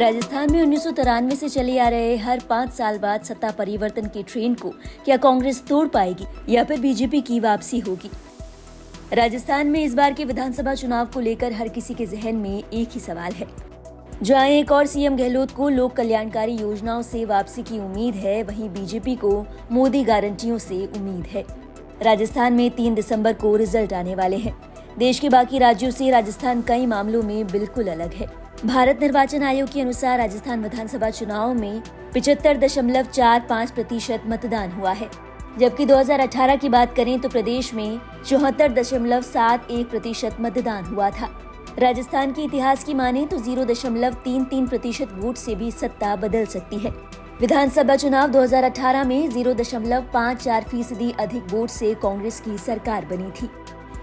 राजस्थान में 1993 से चले आ रहे हर 5 साल बाद सत्ता परिवर्तन की ट्रेंड को क्या कांग्रेस तोड़ पाएगी या फिर बीजेपी की वापसी होगी। राजस्थान में इस बार के विधानसभा चुनाव को लेकर हर किसी के जहन में एक ही सवाल है। जहां एक और सीएम गहलोत को लोक कल्याणकारी योजनाओं से वापसी की उम्मीद है, वहीं बीजेपी को मोदी गारंटियों से उम्मीद है। राजस्थान में 3 दिसंबर को रिजल्ट आने वाले हैं। देश के बाकी राज्यों से राजस्थान कई मामलों में बिल्कुल अलग है। भारत निर्वाचन आयोग के अनुसार राजस्थान विधानसभा चुनाव में 75.45% मतदान हुआ है, जबकि 2018 की बात करें तो प्रदेश में 74.71% मतदान हुआ था। राजस्थान के इतिहास की माने तो 0.33% वोट से भी सत्ता बदल सकती है। विधानसभा चुनाव 2018 में 0.54% अधिक वोट से कांग्रेस की सरकार बनी थी।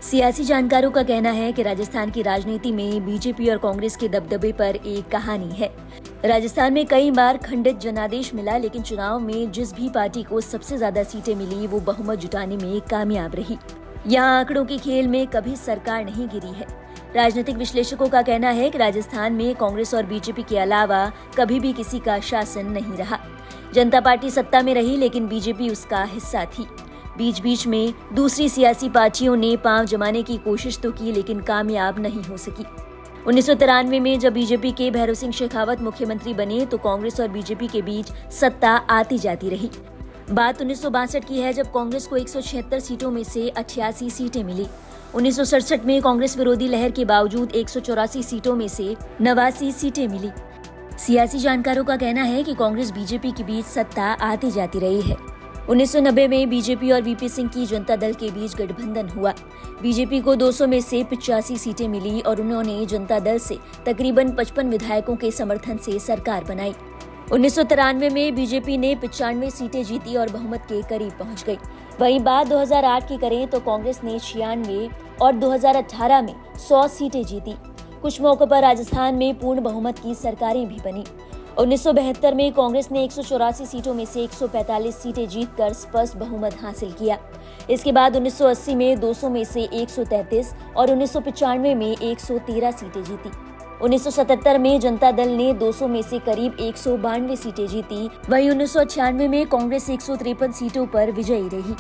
सियासी जानकारों का कहना है कि राजस्थान की राजनीति में बीजेपी और कांग्रेस के दबदबे पर एक कहानी है। राजस्थान में कई बार खंडित जनादेश मिला, लेकिन चुनाव में जिस भी पार्टी को सबसे ज्यादा सीटें मिली वो बहुमत जुटाने में कामयाब रही। यहाँ आंकड़ों के खेल में कभी सरकार नहीं गिरी है। राजनीतिक विश्लेषकों का कहना है कि राजस्थान में कांग्रेस और बीजेपी के अलावा कभी भी किसी का शासन नहीं रहा। जनता पार्टी सत्ता में रही, लेकिन बीजेपी उसका हिस्सा थी। बीच बीच में दूसरी सियासी पार्टियों ने पांव जमाने की कोशिश तो की, लेकिन कामयाब नहीं हो सकी। 1993 में जब बीजेपी के भैरव सिंह शेखावत मुख्यमंत्री बने तो कांग्रेस और बीजेपी के बीच सत्ता आती जाती रही। बात 1962 की है, जब कांग्रेस को 176 सीटों में से 88 सीटें मिली। 1967 में कांग्रेस विरोधी लहर के बावजूद 184 सीटों में से 89 सीटें मिली। सियासी जानकारों का कहना है कि कांग्रेस बीजेपी के बीच सत्ता आती जाती रही है। 1990 में बीजेपी और वीपी सिंह की जनता दल के बीच गठबंधन हुआ। बीजेपी को 200 में से 85 सीटें मिली और उन्होंने जनता दल से तकरीबन 55 विधायकों के समर्थन से सरकार बनाई। 1993 में बीजेपी ने 95 सीटें जीती और बहुमत के करीब पहुंच गई। वहीं बात 2008 की करें तो कांग्रेस ने 96 और 2018 में 100 सीटें जीती। कुछ मौकों पर राजस्थान में पूर्ण बहुमत की सरकारें भी बनी। 1972 में कांग्रेस ने 184 सीटों में से 145 सीटें जीतकर स्पष्ट बहुमत हासिल किया। इसके बाद 1980 में 200 में से 133 और 1995 में 113 सीटें जीती। 1977 में जनता दल ने 200 में से करीब 192 सीटें जीती। वहीं 1996 में कांग्रेस 153 सीटों पर विजयी रही।